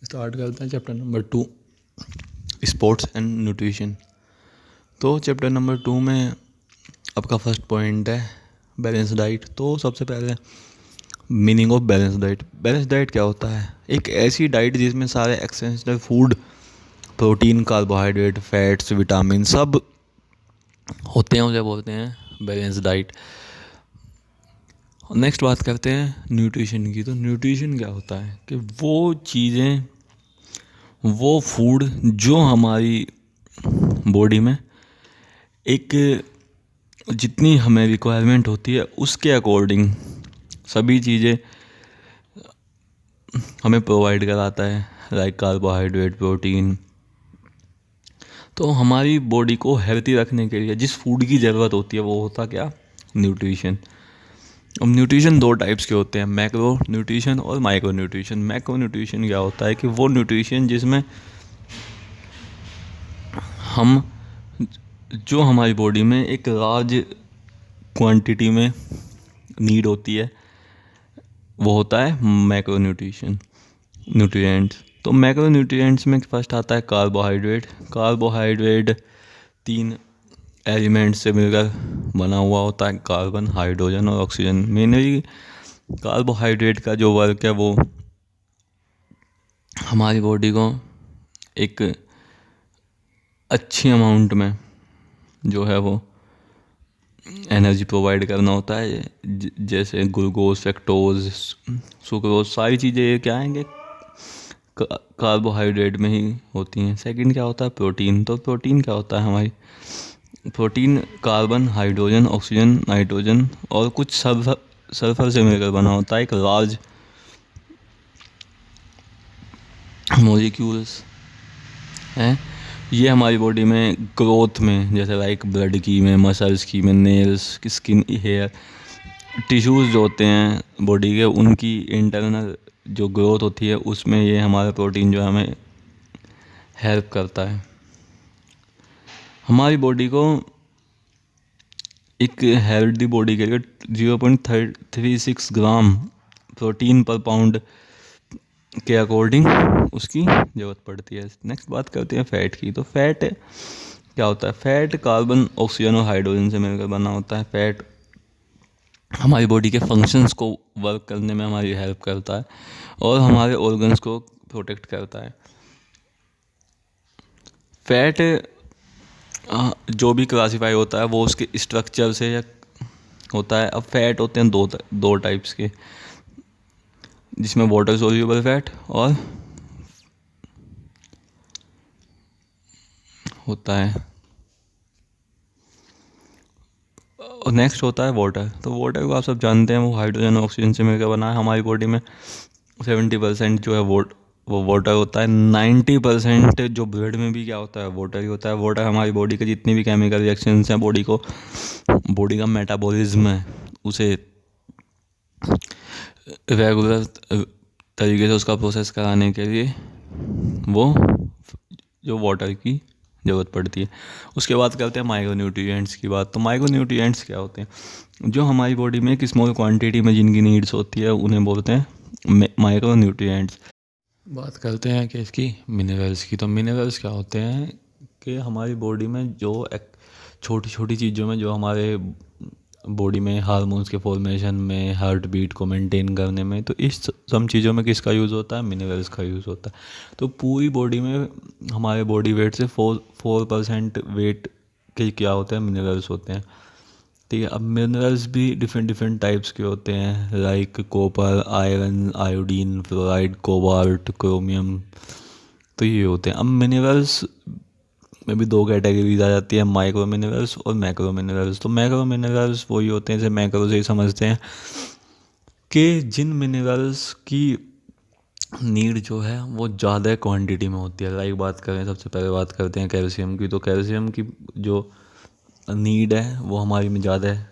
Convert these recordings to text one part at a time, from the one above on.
Start करते हैं chapter number 2, sports and nutrition. तो चैप्टर नंबर 2 में आपका फर्स्ट पॉइंट है बैलेंस डाइट। तो सबसे पहले meaning of balance diet. Balance diet क्या होता है? एक ऐसी डाइट जिसमें सारे essential food, protein, carbohydrate, fats, vitamin सब होते हैं, उसे बोलते हैं बैलेंस डाइट। नेक्स्ट बात करते हैं न्यूट्रिशन की। तो न्यूट्रिशन क्या होता है कि वो चीज़ें, वो फूड जो हमारी बॉडी में एक जितनी हमें रिक्वायरमेंट होती है उसके अकॉर्डिंग सभी चीज़ें हमें प्रोवाइड कराता है, लाइक कार्बोहाइड्रेट, प्रोटीन। तो हमारी बॉडी को हेल्थी रखने के लिए जिस फूड की ज़रूरत होती है वो होता क्या? न्यूट्रिशन। अब न्यूट्रिशन दो टाइप्स के होते हैं, मैक्रो न्यूट्रिशन और माइक्रो न्यूट्रिशन। मैक्रो न्यूट्रिशन क्या होता है कि वो न्यूट्रिशन जिसमें हम जो हमारी बॉडी में एक लार्ज क्वांटिटी में नीड होती है वो होता है मैक्रो न्यूट्रिशन न्यूट्रिएंट्स। तो मैक्रो न्यूट्रिएंट्स में फर्स्ट आता है कार्बोहाइड्रेट। कार्बोहाइड्रेट 3 एलिमेंट से मिलकर बना हुआ होता है, कार्बन, हाइड्रोजन और ऑक्सीजन। मेनली कार्बोहाइड्रेट का जो वर्क है वो हमारी बॉडी को एक अच्छी अमाउंट में जो है वो एनर्जी प्रोवाइड करना होता है, जैसे ग्लूकोज, फ्रक्टोज, सुक्रोज, सारी चीज़ें ये क्या आएंगे कार्बोहाइड्रेट में ही होती हैं। सेकंड क्या होता है? प्रोटीन। तो प्रोटीन क्या होता है? हमारी protein carbon, hydrogen, oxygen, nitrogen और कुछ सल्फर से मिलकर बना होता है, एक लार्ज मॉलिक्यूल्स हैं। ये हमारी बॉडी में ग्रोथ में, जैसे लाइक ब्लड की में, मसल्स की में, नेल्स, स्किन, हेयर, टिश्यूज़ जो होते हैं बॉडी के, उनकी इंटरनल जो ग्रोथ होती है उसमें ये हमारा प्रोटीन जो है हमें हेल्प करता है। हमारी बॉडी को एक हेल्दी बॉडी के लिए 0.36 ग्राम प्रोटीन पर पाउंड के अकॉर्डिंग उसकी ज़रूरत पड़ती है। नेक्स्ट बात करते हैं फ़ैट की। तो फैट क्या होता है? फैट कार्बन, ऑक्सीजन और हाइड्रोजन से मिलकर बना होता है। फैट हमारी बॉडी के फंक्शंस को वर्क करने में हमारी हेल्प करता है और हमारे ऑर्गन्स को प्रोटेक्ट करता है। फैट जो भी क्लासीफाई होता है वो उसके स्ट्रक्चर से होता है। अब फैट होते हैं दो टाइप्स के, जिसमें वाटर सोल्यूबल फैट और होता है, और नेक्स्ट होता है वाटर। तो वाटर को आप सब जानते हैं, वो हाइड्रोजन और ऑक्सीजन से मिलकर बना है। हमारी बॉडी में 70% जो है वो वाटर होता है। 90% जो ब्लड में भी क्या होता है? वाटर ही होता है। वाटर हमारी बॉडी के जितनी भी केमिकल रिएक्शंस हैं, बॉडी का मेटाबॉलिज्म है, उसे रेगुलर तरीके से उसका प्रोसेस कराने के लिए वो जो वाटर की ज़रूरत पड़ती है। उसके बाद करते हैं माइक्रो न्यूट्रिएंट्स की बात। तो माइक्रो न्यूट्रिएंट्स क्या होते हैं? जो हमारी बॉडी में एक स्मॉल क्वांटिटी में जिनकी नीड्स होती है उन्हें बोलते हैं माइक्रो न्यूट्रिएंट्स। बात करते हैं कि इसकी मिनरल्स की। तो मिनरल्स क्या होते हैं कि हमारी बॉडी में जो छोटी छोटी चीज़ों में, जो हमारे बॉडी में हार्मोन्स के फॉर्मेशन में, हार्ट बीट को मेंटेन करने में, तो इस सब चीज़ों में किसका यूज़ होता है? मिनरल्स का यूज़ होता है। तो पूरी बॉडी में हमारे बॉडी वेट से 4% वेट के क्या होते हैं? मिनरल्स होते हैं। ठीक है। अब मिनरल्स भी डिफरेंट टाइप्स के होते हैं, like copper, iron, iodine, fluoride, cobalt, chromium. तो ये होते हैं। अब मिनरल्स में भी 2 कैटेगरीज आ जाती है, माइक्रो मिनरल्स और मैक्रो मिनरल्स। तो मैक्रो मिनरल्स वही होते हैं, जैसे मैक्रो से ही समझते हैं कि जिन मिनरल्स की नीड जो है वो ज़्यादा क्वांटिटी में होती है। लाइक बात करें, सबसे पहले बात करते हैं कैल्शियम की। तो कैल्शियम की जो नीड है वो हमारी में ज़्यादा है,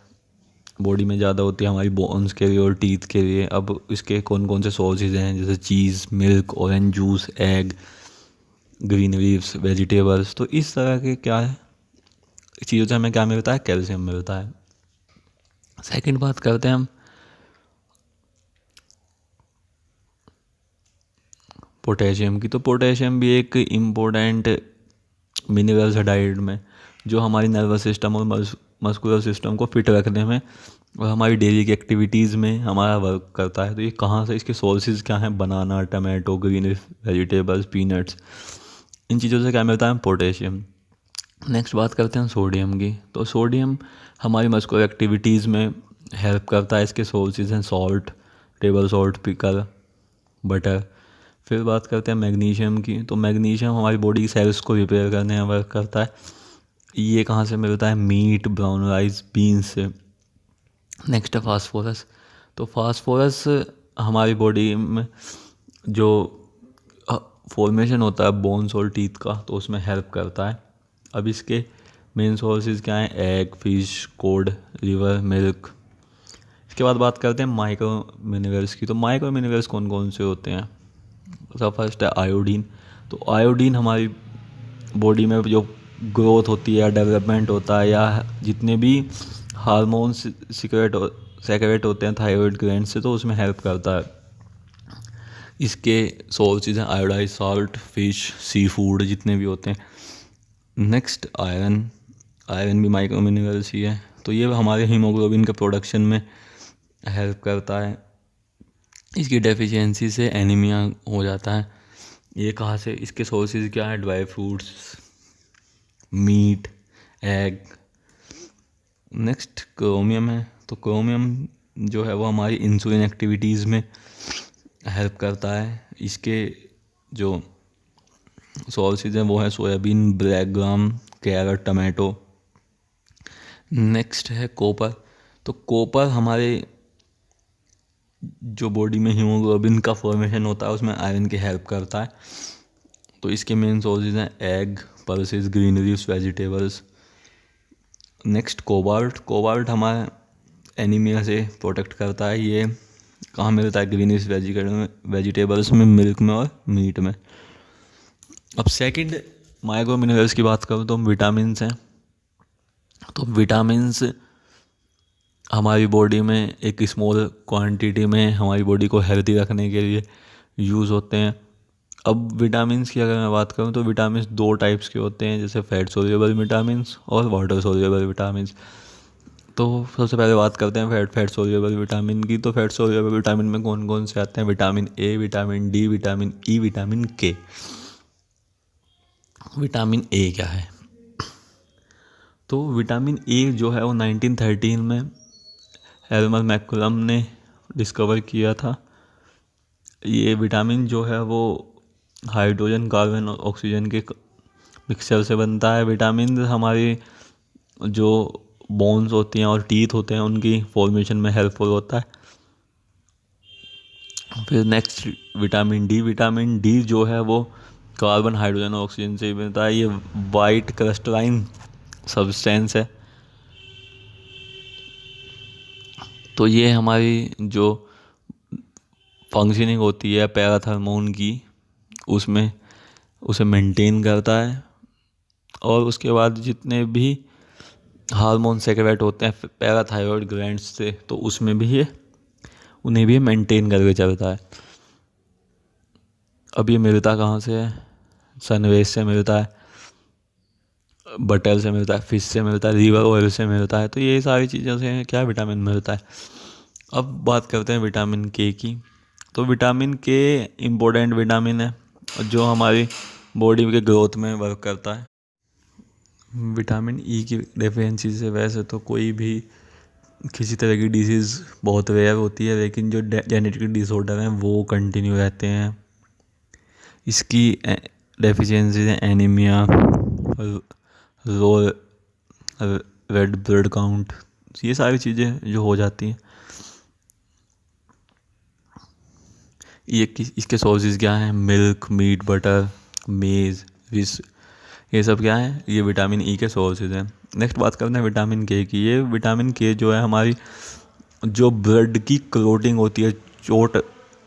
बॉडी में ज़्यादा होती है, हमारी बोन्स के लिए और टीथ के लिए। अब इसके कौन कौन से सोर्सेज हैं? जैसे cheese, milk, orange juice, egg, green leaves, vegetables. तो इस तरह के क्या है चीज़ों से हमें क्या मिलता है? कैल्शियम मिलता है। सेकंड बात करते हैं हम पोटेशियम की, तो पोटेशियम भी एक इम्पोर्टेंट मिनरल्स है डाइट में, जो हमारी नर्वस सिस्टम और मस्कुलर सिस्टम को फिट रखने में और हमारी डेली की एक्टिविटीज़ में हमारा वर्क करता है। तो ये कहाँ से, इसके सोर्सेज क्या हैं? बनाना, टमाटो, ग्रीन वेजिटेबल्स, पीनट्स, इन चीज़ों से क्या मिलता है? पोटेशियम। नेक्स्ट बात करते हैं सोडियम की। तो सोडियम हमारी मस्कुलर एक्टिविटीज़ में हेल्प करता है। इसके सोर्सेज हैं salt, table salt, pickle, butter. फिर बात करते हैं मैग्नीशियम की। तो मैग्नीशियम हमारी बॉडी की सेल्स को रिपेयर करने में वर्क करता है। ये कहाँ से मिलता है? मीट, ब्राउन राइस, बीन्स से। नेक्स्ट है फास्फोरस। तो फास्फोरस हमारी बॉडी में जो फॉर्मेशन होता है बोन्स और टीथ का, तो उसमें हेल्प करता है। अब इसके मेन सोर्सेज क्या हैं? Egg, fish, code, river, milk. इसके बाद बात करते हैं माइक्रो मिनरल्स की। तो माइक्रो मिनरल्स कौन कौन से होते हैं? तो फर्स्ट है आयोडीन। तो आयोडीन हमारी बॉडी में जो ग्रोथ होती है, डेवलपमेंट होता है, या जितने भी हार्मोन्स सेक्रेट होते हैं थायराइड ग्लैंड से, तो उसमें हेल्प करता है। इसके सोर्सेज हैं iodise salt, fish, sea food, जितने भी होते हैं। Next iron. आयरन भी माइक्रो मिनरल्स ही है। तो ये हमारे हीमोग्लोबिन के प्रोडक्शन में हेल्प करता है। इसकी डेफिशिएंसी से एनीमिया हो जाता है। ये कहाँ से? इसके सोर्सेज क्या है? Dry fruits, meat, egg. Next chromium है। तो क्रोमियम जो है वो हमारी इंसुलिन एक्टिविटीज़ में हेल्प करता है। इसके जो सोर्सेज हैं वो है soybean, black gram, carrot, tomato. Next है कॉपर। तो कॉपर हमारे जो बॉडी में हीमोग्लोबिन का फॉर्मेशन होता है उसमें आयरन की हेल्प करता है। तो इसके मेन सोर्सेज हैं egg, pulses, green leaves, vegetables. Next cobalt. Cobalt हमारे एनीमिया से प्रोटेक्ट करता है। ये कहाँ मिलता है? ग्रीनिश वेजिटेबल्स में, मिल्क में और मीट में। अब सेकंड माइक्रो मिनरल्स की बात करूँ तो विटामिन्स हैं। तो विटामिन्स हमारी बॉडी में एक स्मॉल क्वांटिटी में हमारी बॉडी को हेल्दी रखने के लिए यूज़ होते हैं। अब विटामिन्स की अगर मैं बात करूँ तो विटामिन्स दो टाइप्स के होते हैं, जैसे फैट सोल्यूबल विटामिन्स और वाटर सोल्यूबल विटामिन्स। तो सबसे पहले बात करते हैं फैट सोल्यूबल विटामिन की। तो फैट सोल्यूबल विटामिन में कौन कौन से आते हैं? Vitamin A, vitamin D, vitamin E, vitamin के। विटामिन ए क्या है? तो विटामिन ए जो है वो 1913 में हेल्मर मैकुलम ने डिस्कवर किया था। ये विटामिन जो है वो हाइड्रोजन, कार्बन और ऑक्सीजन के मिक्सचर से बनता है। विटामिन हमारी जो बोन्स होती हैं और टीथ होते हैं उनकी फॉर्मेशन में हेल्पफुल होता है। फिर next vitamin D. Vitamin D जो है वो कार्बन, हाइड्रोजन और ऑक्सीजन से बनता है। ये वाइट क्रिस्टलाइन सब्सटेंस है। तो ये हमारी जो फंक्शनिंग होती है पैराथर्मोन की, उसमें उसे मेंटेन करता है। और उसके बाद जितने भी हार्मोन सेक्रेट होते हैं पैराथायरॉयड ग्लैंड्स से, तो उसमें भी ये उन्हें भी मेंटेन करके चलता है। अब ये मिलता कहाँ से है? सनवेज से मिलता है, बटर से मिलता है, फिश से मिलता है, रिवर ऑयल से मिलता है। तो ये सारी चीज़ों से क्या विटामिन मिलता है। अब बात करते हैं विटामिन के की। तो विटामिन के इम्पोर्टेंट विटामिन है जो हमारी बॉडी के ग्रोथ में वर्क करता है। विटामिन ई की डेफिशिएंसी से वैसे तो कोई भी किसी तरह की डिजीज़ बहुत रेयर होती है, लेकिन जो जेनेटिक डिसऑर्डर हैं वो कंटिन्यू रहते हैं। इसकी डेफिशिएंसी है एनीमिया, लो रेड ब्लड काउंट, ये सारी चीज़ें जो हो जाती हैं। इसके सोर्सेज क्या हैं? मिल्क, मीट, बटर, मेज़, फिश, ये सब क्या है? ये विटामिन ई के सोर्सेज हैं। नेक्स्ट बात करते हैं विटामिन के की। ये विटामिन के जो है हमारी जो ब्लड की क्लोटिंग होती है चोट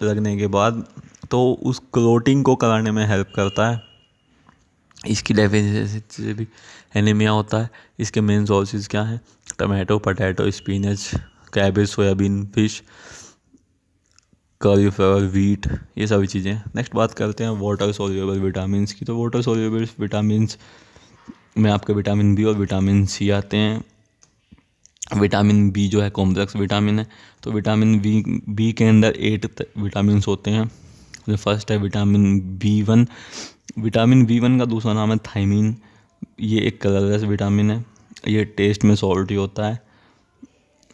लगने के बाद, तो उस क्लोटिंग को कराने में हेल्प करता है। इसकी डेफिशिएंसी से भी एनीमिया होता है। इसके मेन सोर्सेज क्या हैं? Tomato, potato, spinach, cabbage, soybean, fish, cauliflower, wheat, ये सभी चीज़ें। नेक्स्ट बात करते हैं वाटर सोल्यूबल विटामिन्स की। तो वाटर सोल्यूबल विटामिन्स में आपके विटामिन बी और विटामिन सी आते हैं। विटामिन बी जो है कॉम्प्लेक्स विटामिन है, तो विटामिन बी के अंदर 8 विटामिन्स होते हैं। जो फर्स्ट है विटामिन बी 1। विटामिन बी 1 का दूसरा नाम है थायमीन। ये एक कलरलेस विटामिन है, ये टेस्ट में सॉल्टी होता है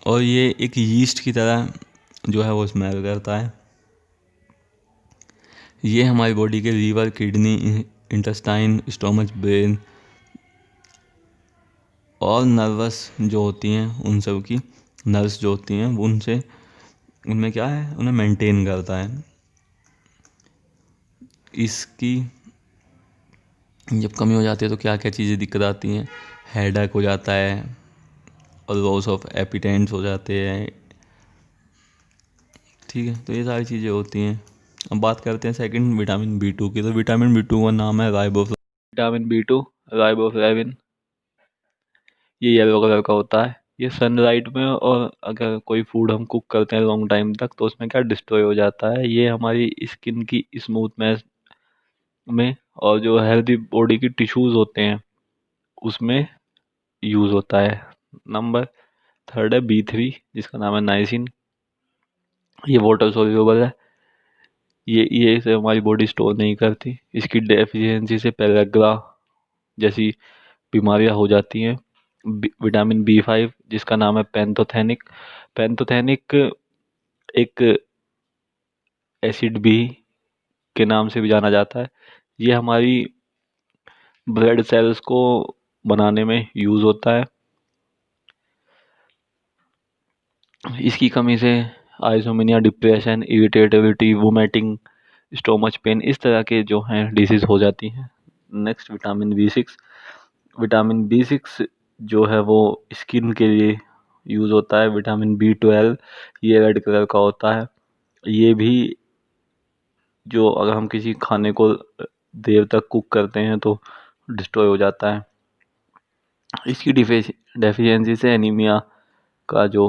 और ये एक यीस्ट की तरह जो है वो स्मेल करता है। ये हमारी बॉडी के liver, kidney, intestine, stomach, brain और नर्वस जो होती हैं उन सब की नर्व्स जो होती हैं उनसे उनमें क्या है, उन्हें मेंटेन करता है। इसकी जब कमी हो जाती है तो क्या क्या चीज़ें दिक्कत आती हैं, हेडेक हो जाता है और लॉस ऑफ एपिटाइट्स हो जाते हैं। ठीक है, तो ये सारी चीज़ें होती हैं। अब बात करते हैं सेकंड विटामिन बी 2 की। तो विटामिन बी 2 का नाम है विटामिन बी 2 राइबोफ्लाविन। ये येलो कलर का होता है। ये सनलाइट में और अगर कोई फूड हम कुक करते हैं लॉन्ग टाइम तक तो उसमें क्या डिस्ट्रॉय हो जाता है। ये हमारी स्किन की स्मूथनेस में और जो हेल्दी बॉडी की टिश्यूज़ होते हैं उसमें यूज़ होता है। नंबर थर्ड है बी 3 जिसका नाम है नाइसिन। ये वाटर सोल्यूबल है। ये इसे हमारी बॉडी स्टोर नहीं करती। इसकी डेफिशिएंसी से पेलेग्रा जैसी बीमारियां हो जाती हैं। विटामिन बी 5 जिसका नाम है पैंथोथेनिक। पैंथोथेनिक एक एसिड बी के नाम से भी जाना जाता है। ये हमारी ब्लड सेल्स को बनाने में यूज़ होता है। इसकी कमी से insomnia, depression, irritability, vomiting, stomach pain, इस तरह के जो हैं डिसीज़ हो जाती हैं। नेक्स्ट विटामिन बी सिक्स जो है वो स्किन के लिए यूज़ होता है। विटामिन बी 12 ये रेड कलर का होता है। ये भी जो अगर हम किसी खाने को देर तक कुक करते हैं तो डिस्ट्रॉय हो जाता है। इसकी डेफिशिएंसी से एनीमिया का जो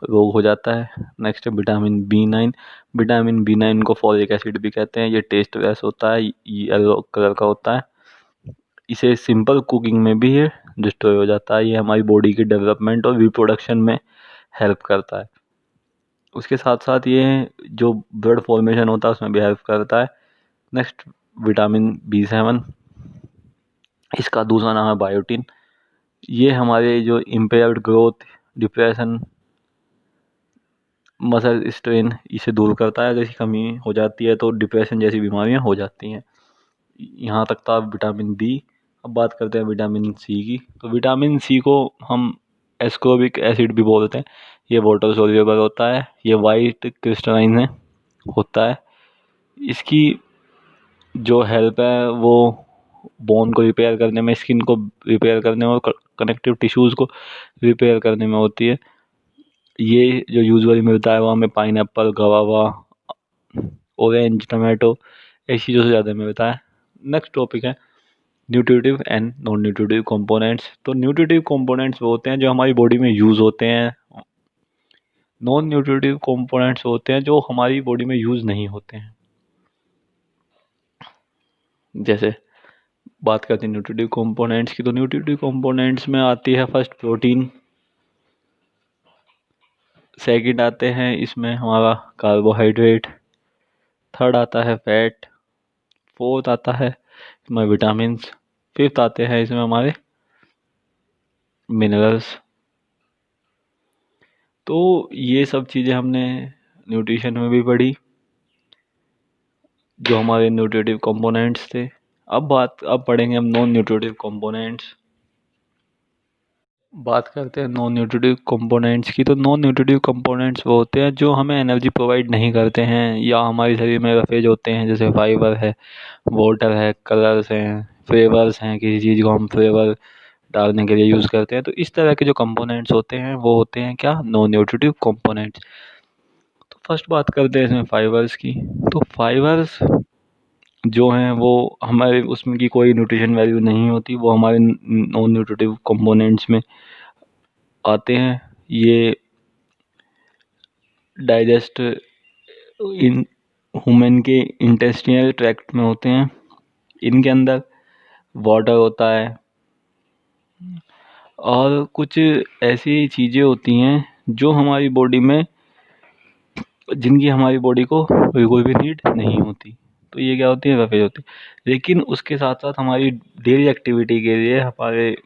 रोग हो जाता है। नेक्स्ट है विटामिन बी 9 को फॉलिक एसिड भी कहते हैं। ये टेस्टलेस होता है, येलो कलर का होता है। इसे सिंपल कुकिंग में भी ये डिस्ट्रॉय हो जाता है। ये हमारी बॉडी की डेवलपमेंट और रिप्रोडक्शन में हेल्प करता है। उसके साथ साथ ये जो ब्लड फॉर्मेशन होता है उसमें भी हेल्प करता है। नेक्स्ट विटामिन बी 7, इसका दूसरा नाम है बायोटिन। ये हमारे जो impaired growth, depression, muscle strain इसे दूर करता है। अगर इसकी कमी हो जाती है तो डिप्रेशन जैसी बीमारियां हो जाती हैं। यहाँ तक था विटामिन बी। अब बात करते हैं विटामिन सी की। तो विटामिन सी को हम एस्कोर्बिक एसिड भी बोलते हैं। ये वाटर सोल्यूबल होता है। ये वाइट क्रिस्टलाइन है होता है। इसकी जो हेल्प है वो बोन को रिपेयर करने में, स्किन को रिपेयर करने में और कनेक्टिव टिश्यूज़ को रिपेयर करने में होती है। ये जो यूजुअली मिलता है वो हमें पाइनएप्पल, गवावा, ऑरेंज, टमाटो ऐसी चीज़ों से ज़्यादा मिलता है। नेक्स्ट टॉपिक है nutritive and non nutritive components. तो न्यूट्रिटिव कंपोनेंट्स वो होते हैं जो हमारी बॉडी में यूज़ होते हैं। नॉन न्यूट्रिटिव कंपोनेंट्स होते हैं जो हमारी बॉडी में यूज़ नहीं होते हैं। जैसे बात करते हैं न्यूट्रिटिव कंपोनेंट्स की। तो न्यूट्रिटिव कंपोनेंट्स में आती है फर्स्ट प्रोटीन, सेकंड आते हैं इसमें हमारा कार्बोहाइड्रेट, थर्ड आता है फैट, फोर्थ आता है इसमें विटामिन्स, फिफ्थ आते हैं इसमें हमारे मिनरल्स। तो ये सब चीज़ें हमने न्यूट्रिशन में भी पढ़ी जो हमारे न्यूट्रिटिव कंपोनेंट्स थे। अब पढ़ेंगे हम नॉन न्यूट्रिटिव कंपोनेंट्स। बात करते हैं नॉन न्यूट्रिटिव कंपोनेंट्स की। तो नॉन न्यूट्रिटिव कंपोनेंट्स वो होते हैं जो हमें एनर्जी प्रोवाइड नहीं करते हैं या हमारे शरीर में रफेज होते हैं। जैसे फाइबर है, वाटर है, कलर्स हैं, फ्लेवर्स हैं, किसी चीज़ को हम फ्लेवर डालने के लिए यूज़ करते हैं। तो इस तरह के जो कंपोनेंट्स होते हैं वो होते हैं क्या, नॉन न्यूट्रिटिव कंपोनेंट्स। तो फर्स्ट बात करते हैं इसमें फाइबर्स की। तो फाइबर्स जो हैं वो हमारे उसमें की कोई न्यूट्रिशन वैल्यू नहीं होती, वो हमारे नॉन न्यूट्रिटिव कंपोनेंट्स में आते हैं। ये डाइजेस्ट इन ह्यूमन के इंटेस्टिनल ट्रैक्ट में होते हैं। इनके अंदर वाटर होता है और कुछ ऐसी चीज़ें होती हैं जो हमारी बॉडी में, जिनकी हमारी बॉडी को बिल्कुल भी नीड नहीं होती। तो ये क्या होती है, वेफेज होती है। लेकिन उसके साथ साथ हमारी डेली एक्टिविटी के लिए हमारे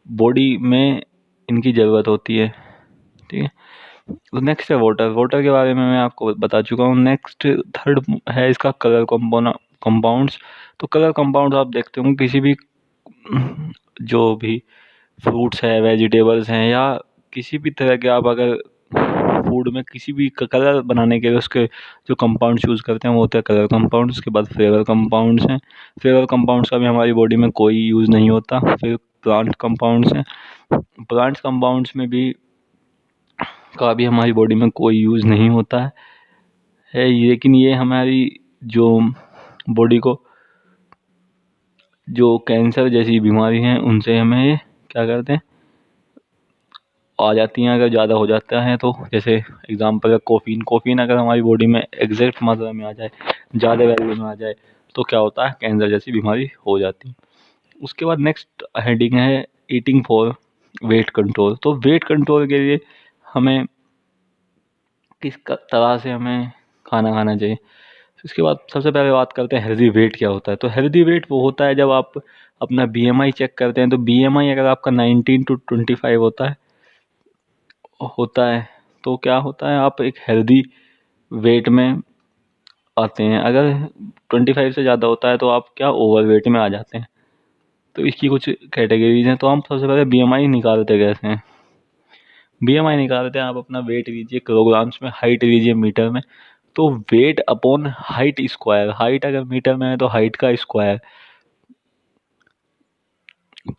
बॉडी में इनकी ज़रूरत होती है। ठीक है। तो नेक्स्ट है वाटर। वाटर के बारे में मैं आपको बता चुका हूँ। नेक्स्ट थर्ड है इसका कलर कंपाउंड्स। तो कलर कंपाउंड्स आप देखते होंगे किसी भी जो भी फ्रूट्स है, वेजिटेबल्स हैं, या किसी भी तरह के आप अगर फूड में किसी भी कलर बनाने के लिए उसके जो कंपाउंड्स यूज़ करते हैं वो होते हैं कलर कंपाउंड्स। उसके बाद फ्लेवर कंपाउंड्स हैं। फ्लेवर कंपाउंड्स का भी हमारी बॉडी में कोई यूज़ नहीं होता। फिर प्लांट कंपाउंड्स हैं। प्लांट्स कंपाउंड्स में भी का भी हमारी बॉडी में कोई यूज़ नहीं होता है। लेकिन ये हमारी जो बॉडी को जो कैंसर जैसी बीमारी हैं उनसे हमें क्या करते हैं, आ जाती हैं अगर ज़्यादा हो जाता है तो। जैसे एग्जांपल है कोफीन अगर हमारी बॉडी में एग्जैक्ट मात्रा में आ जाए, ज़्यादा वैल्यू में आ जाए, तो क्या होता है, कैंसर जैसी बीमारी हो जाती है। उसके बाद नेक्स्ट हेडिंग है ईटिंग फॉर वेट कंट्रोल। तो वेट कंट्रोल के लिए हमें किस तरह से हमें खाना खाना चाहिए। इसके बाद सबसे पहले बात करते हैं हेल्दी वेट क्या होता है। तो हेल्दी वेट वो होता है जब आप अपना बीएमआई चेक करते हैं। तो बीएमआई अगर आपका 19 to 25 होता है तो क्या होता है, आप एक हेल्दी वेट में आते हैं। अगर 25 से ज़्यादा होता है तो आप क्या ओवर वेट में आ जाते हैं। तो इसकी कुछ कैटेगरीज हैं। तो हम सबसे पहले बीएमआई निकालते कैसे हैं। बीएमआई निकालते हैं, आप अपना वेट लीजिए किलोग्राम्स में, हाइट लीजिए मीटर में। तो weight upon height square, height अगर मीटर में है तो हाइट का स्क्वायर,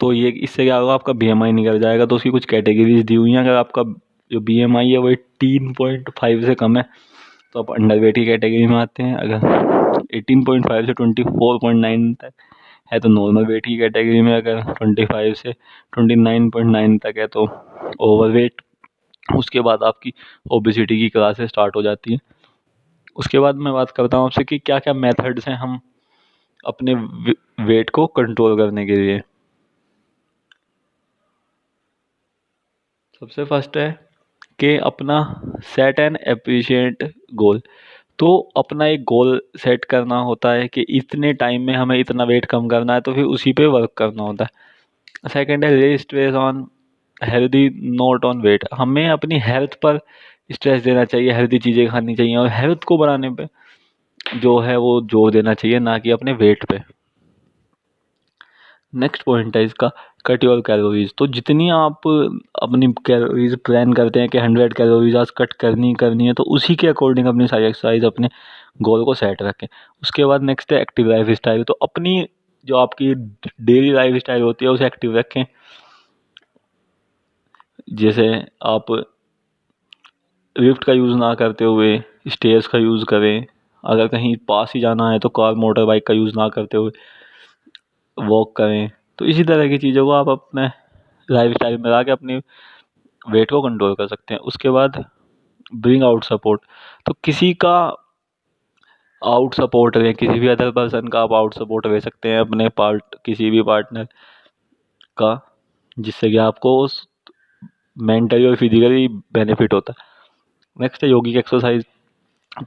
तो ये इससे क्या होगा, आपका बीएमआई निकल जाएगा। तो उसकी कुछ कैटेगरीज दी हुई हैं। अगर आपका जो बीएमआई है वो 18.5 से कम है तो आप अंडर वेट की कैटेगरी में आते हैं। अगर 18.5 से 24.9 तक है तो नॉर्मल वेट की कैटेगरी में। अगर 25 से 29.9 तक है तो ओवर वेट। उसके बाद आपकी ओबेसिटी की क्लासेस स्टार्ट हो जाती है। उसके बाद मैं बात करता हूँ आपसे कि क्या क्या मेथड्स हैं हम अपने वेट को कंट्रोल करने के लिए। सबसे फर्स्ट है कि अपना सेट एंड एप्रिशिएट गोल। तो अपना एक गोल सेट करना होता है कि इतने टाइम में हमें इतना वेट कम करना है, तो फिर उसी पे वर्क करना होता है। सेकंड है lay stress on healthy note on weight. हमें अपनी हेल्थ पर स्ट्रेस देना चाहिए, हेल्दी चीज़ें खानी चाहिए और हेल्थ को बढ़ाने पे जो है वो जोर देना चाहिए, ना कि अपने वेट पे। नेक्स्ट पॉइंट है इसका कट योर कैलोरीज। तो जितनी आप अपनी कैलोरीज प्लान करते हैं कि 100 कैलोरीज आज कट करनी है, तो उसी के अकॉर्डिंग अपनी सारी एक्सरसाइज अपने गोल को सेट रखें। उसके बाद नेक्स्ट है एक्टिव लाइफ स्टाइल। तो अपनी जो आपकी डेली लाइफ स्टाइल होती है उसे एक्टिव रखें। जैसे आप लिफ्ट का यूज़ ना करते हुए स्टेयर्स का यूज़ करें। अगर कहीं पास ही जाना है तो कार मोटर बाइक का यूज़ ना करते हुए वॉक करें। तो इसी तरह की चीज़ों को आप अपने लाइफ स्टाइल में ला के अपनी वेट को कंट्रोल कर सकते हैं। उसके बाद ब्रिंग आउट सपोर्ट। तो किसी का आउट सपोर्ट लें, किसी भी अदर पर्सन का आप आउट सपोर्ट ले सकते हैं अपने किसी भी पार्टनर का, जिससे कि आपको मेंटली और फिजिकली बेनिफिट होता है। नेक्स्ट है योगिक एक्सरसाइज।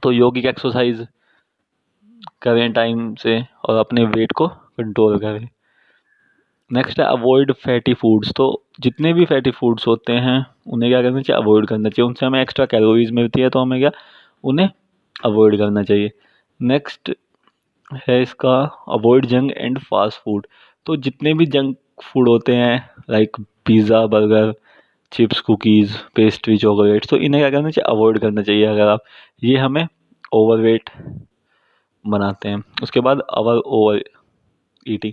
तो योगिक एक्सरसाइज करें टाइम से और अपने वेट को कंट्रोल करें। नेक्स्ट है अवॉइड फैटी फूड्स। तो जितने भी फैटी फूड्स होते हैं उन्हें क्या करना चाहिए, अवॉइड करना चाहिए। उनसे हमें एक्स्ट्रा कैलोरीज मिलती है तो हमें क्या उन्हें अवॉइड करना चाहिए। नेक्स्ट है इसका avoid junk and fast food. तो जितने भी जंक फूड होते हैं like pizza, burger, chips, cookies, pastry, chocolates, तो इन्हें क्या करना चाहिए, अवॉइड करना चाहिए अगर आप, ये हमें ओवरवेट बनाते हैं। उसके बाद ओवर ईटिंग।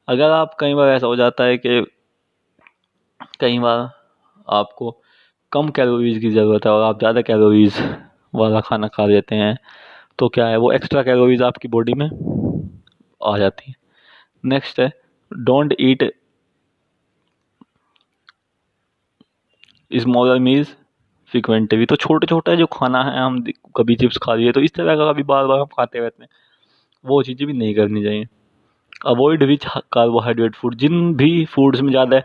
अगर आप कई बार ऐसा हो जाता है कि कई बार आपको कम कैलोरीज की ज़रूरत है और आप ज़्यादा कैलोरीज वाला खाना खा लेते हैं, तो क्या है वो एक्स्ट्रा कैलोरीज आपकी बॉडी में आ जाती है। नेक्स्ट है don't eat smaller meals frequently. तो छोटे छोटा जो खाना है, हम कभी चिप्स खा लिए तो इस तरह का कभी बार बार हम खाते रहते हैं, वो चीज़ें भी नहीं करनी चाहिए। अवॉइड रिच कार्बोहाइड्रेट फूड, जिन भी फूड्स में ज़्यादा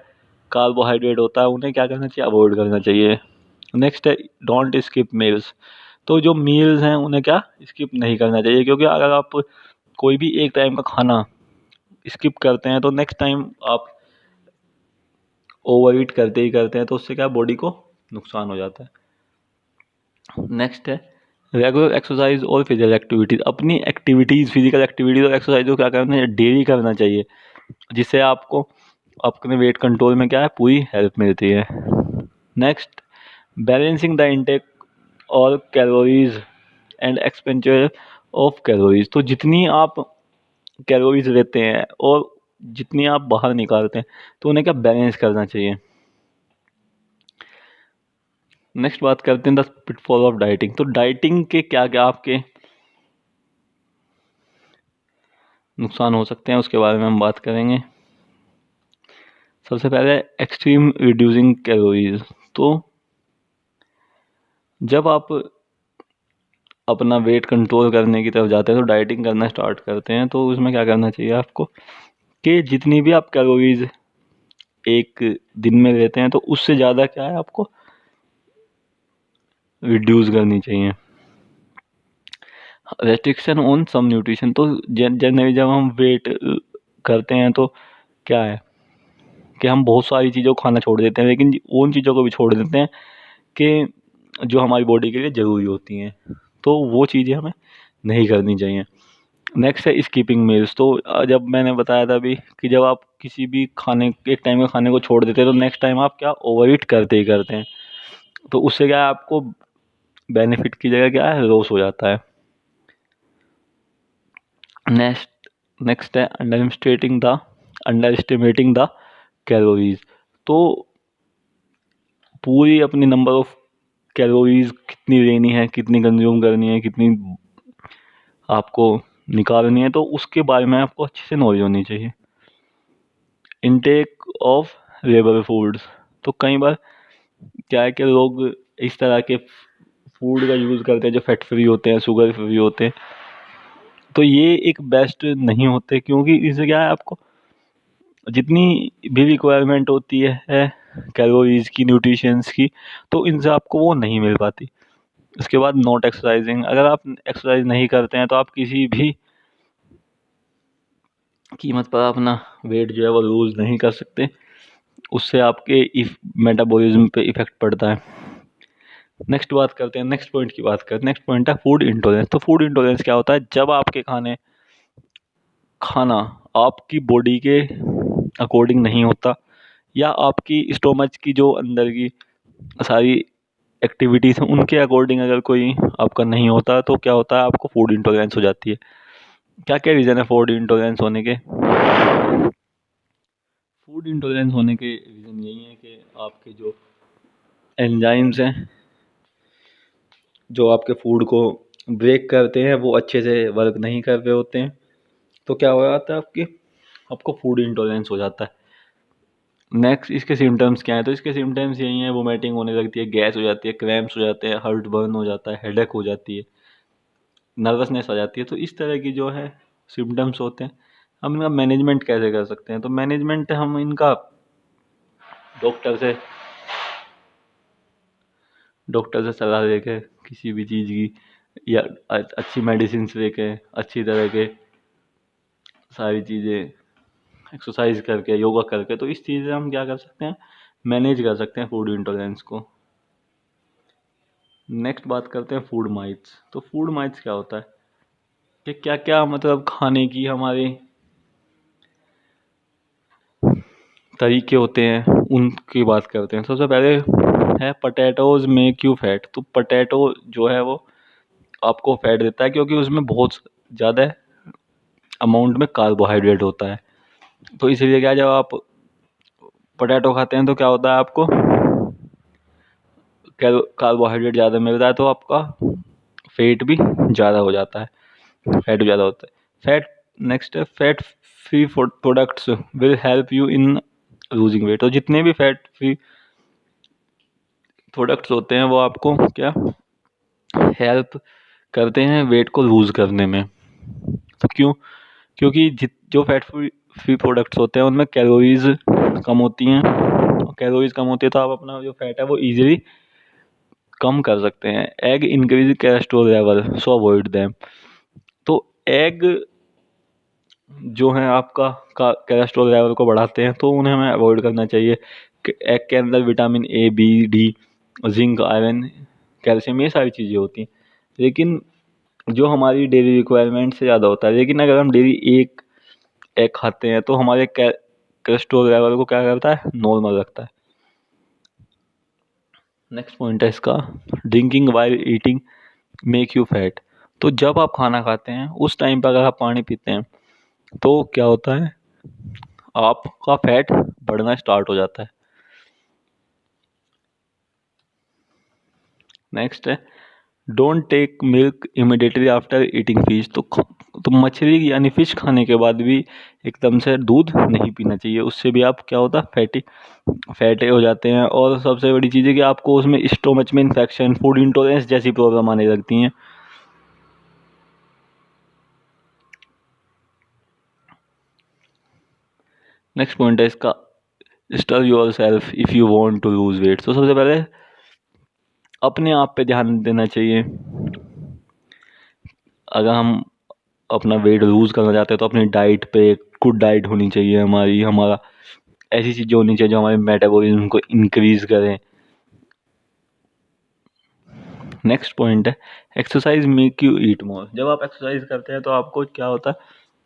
कार्बोहाइड्रेट होता है उन्हें क्या करना चाहिए, अवॉइड करना चाहिए। नेक्स्ट है डोंट स्किप मील्स। तो जो मील्स हैं उन्हें क्या स्किप नहीं करना चाहिए, क्योंकि अगर आप कोई भी एक टाइम का खाना स्किप करते हैं तो नेक्स्ट टाइम आप ओवर ईट करते ही करते हैं, तो उससे क्या बॉडी को नुकसान हो जाता है। नेक्स्ट है रेगुलर एक्सरसाइज और फिजिकल एक्टिविटीज़। अपनी एक्टिविटीज़, फिजिकल एक्टिविटीज़ और एक्सरसाइज को क्या करना है, डेली करना चाहिए, जिससे आपको अपने वेट कंट्रोल में क्या है पूरी हेल्प मिलती है। नेक्स्ट, बैलेंसिंग द इंटेक और calories and expenditure of calories. तो जितनी आप कैलोरीज लेते हैं और जितनी आप बाहर निकालते हैं तो उन्हें क्या बैलेंस करना चाहिए। नेक्स्ट बात करते हैं द पिटफॉल ऑफ डाइटिंग। तो डाइटिंग के क्या क्या आपके नुकसान हो सकते हैं उसके बारे में हम बात करेंगे। सबसे पहले एक्सट्रीम रिड्यूसिंग कैलोरीज। तो जब आप अपना वेट कंट्रोल करने की तरफ जाते हैं तो डाइटिंग करना स्टार्ट करते हैं, तो उसमें क्या करना चाहिए आपको कि जितनी भी आप कैलोरीज एक दिन में लेते हैं तो उससे ज़्यादा क्या है आपको रिड्यूस करनी चाहिए। Restriction on some nutrition. तो जनरली जब हम वेट करते हैं तो क्या है कि हम बहुत सारी चीज़ों को खाना छोड़ देते हैं, लेकिन उन चीज़ों को भी छोड़ देते हैं कि जो हमारी बॉडी के लिए ज़रूरी होती हैं, तो वो चीज़ें हमें नहीं करनी चाहिए। नेक्स्ट है स्कीपिंग मील्स। तो जब मैंने बताया था अभी कि जब आप किसी भी खाने एक टाइम के खाने को छोड़ देते हैं तो नेक्स्ट टाइम आप क्या ओवर ईट करते ही करते हैं, तो उससे क्या है आपको बेनिफिट की जगह क्या है लॉस हो जाता है। नेक्स्ट है अंडर एस्टिमेटिंग द कैलोरीज। तो पूरी अपनी नंबर ऑफ कैलोरीज कितनी लेनी है, कितनी कंज्यूम करनी है, कितनी आपको निकालनी है, तो उसके बारे में आपको अच्छे से नॉलेज होनी चाहिए। Intake of label foods. तो कई बार क्या है कि लोग इस तरह के फूड का यूज़ करते हैं जो फैट फ्री होते हैं, शुगर फ्री होते हैं, तो ये एक बेस्ट नहीं होते, क्योंकि इससे क्या है आपको जितनी भी रिक्वायरमेंट होती है कैलोरीज की, न्यूट्रिशंस की, तो इनसे आपको वो नहीं मिल पाती। उसके बाद नॉट एक्सरसाइजिंग। अगर आप एक्सरसाइज नहीं करते हैं तो आप किसी भी कीमत पर अपना वेट जो है वो लूज़ नहीं कर सकते, उससे आपके मेटाबॉलिज्म पे इफ़ेक्ट पड़ता है। नेक्स्ट बात करते हैं, नेक्स्ट पॉइंट की बात करते हैं। नेक्स्ट पॉइंट है फूड इंटॉलेरेंस। तो फूड इंटॉलेरेंस क्या होता है, जब आपके खाना आपकी बॉडी के अकॉर्डिंग नहीं होता, या आपकी स्टोमच की जो अंदर की सारी एक्टिविटीज़ हैं उनके अकॉर्डिंग अगर कोई आपका नहीं होता, तो क्या होता है आपको फूड इंटॉलेरेंस हो जाती है। क्या क्या रीज़न है फूड इंटॉलेरेंस होने के। फूड इंटॉलेरेंस होने के रीज़न यही है कि आपके जो एंजाइम्स हैं जो आपके फूड को ब्रेक करते हैं वो अच्छे से वर्क नहीं कर रहे होते हैं, तो क्या हो जाता है आपको फूड इंटॉलेरेंस हो जाता है। नेक्स्ट इसके सिम्टम्स क्या हैं, तो इसके सिम्टम्स यही हैं, वोमिटिंग होने लगती है, गैस हो जाती है, क्रैम्प्स हो जाते हैं, हार्ट बर्न हो जाता है, हेडेक हो जाती है, नर्वसनेस आ जाती है। तो इस तरह की जो है सिम्टम्स होते हैं। हम इनका मैनेजमेंट कैसे कर सकते हैं, तो मैनेजमेंट हम इनका डॉक्टर से सलाह लेके किसी भी चीज़ की, या अच्छी मेडिसिन लेके, अच्छी तरह के सारी चीज़ें एक्सरसाइज करके, योगा करके, तो इस चीज़ से हम क्या कर सकते हैं, मैनेज कर सकते हैं फूड इंटॉलेरेंस को। नेक्स्ट बात करते हैं फूड माइट्स। तो फूड माइट्स क्या होता है कि क्या क्या मतलब खाने की हमारे तरीके होते हैं उनकी बात करते हैं। सबसे पहले है पटेटोज मेक यू फैट। तो पटेटो जो है वो आपको फैट देता है, क्योंकि उसमें बहुत ज़्यादा अमाउंट में कार्बोहाइड्रेट होता है। तो इसीलिए क्या, जब आप पोटैटो खाते हैं तो क्या होता है आपको कार्बोहाइड्रेट ज़्यादा मिलता है, तो आपका फैट भी ज़्यादा हो जाता है, फैट भी ज़्यादा होता है। फैट नेक्स्ट है fat free products will help you in losing weight. तो जितने भी फैट फ्री प्रोडक्ट्स होते हैं वो आपको क्या हेल्प करते हैं वेट को लूज़ करने में। तो क्यों? क्योंकि जो फैट फ्री प्रोडक्ट्स होते हैं उनमें कैलोरीज कम होती हैं। कैलोरीज कम होती है तो आप अपना जो फैट है वो इजीली कम कर सकते हैं। Egg increase cholesterol level so avoid them. तो एग जो है आपका कोलेस्ट्रॉल लेवल को बढ़ाते हैं तो उन्हें हमें अवॉइड करना चाहिए। एग के अंदर vitamin A, B, D, zinc, iron, calcium, ये सारी चीज़ें होती हैं, लेकिन जो हमारी डेली रिक्वायरमेंट से ज़्यादा होता है। लेकिन अगर हम डेली एक एग खाते हैं तो हमारे कोलेस्ट्रॉल लेवल को क्या करता है, नॉर्मल रखता है। नेक्स्ट पॉइंट है इसका, drinking while eating make you fat. तो जब आप खाना खाते हैं उस टाइम पर अगर आप पानी पीते हैं तो क्या होता है, आपका फैट बढ़ना स्टार्ट हो जाता है। नेक्स्ट है, don't take milk immediately after eating fish. तो मछली यानी फिश खाने के बाद भी एकदम से दूध नहीं पीना चाहिए, उससे भी आप क्या होता है, फैटे हो जाते हैं। और सबसे बड़ी चीज़ है कि आपको उसमें स्टोमच में इन्फेक्शन, फूड इंटॉलरेंस जैसी प्रॉब्लम आने लगती हैं। नेक्स्ट पॉइंट है इसका, stir yourself if you want to lose weight. तो सबसे पहले अपने आप पे ध्यान देना चाहिए। अगर हम अपना वेट लूज़ करना चाहते हैं तो अपनी डाइट पे गुड डाइट होनी चाहिए हमारा ऐसी चीज़ें होनी चाहिए जो हमारे मेटाबॉलिज्म को इंक्रीज़ करें। नेक्स्ट पॉइंट है, एक्सरसाइज मेक यू ईट मोर। जब आप एक्सरसाइज करते हैं तो आपको क्या होता है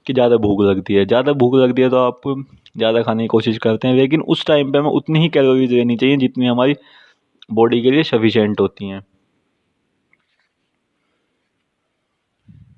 कि ज़्यादा भूख लगती है। ज़्यादा भूख लगती है तो आप ज़्यादा खाने की कोशिश करते हैं, लेकिन उस टाइम पे हमें उतनी ही कैलोरीज लेनी चाहिए जितनी हमारी बॉडी के लिए सफिशिएंट होती हैं।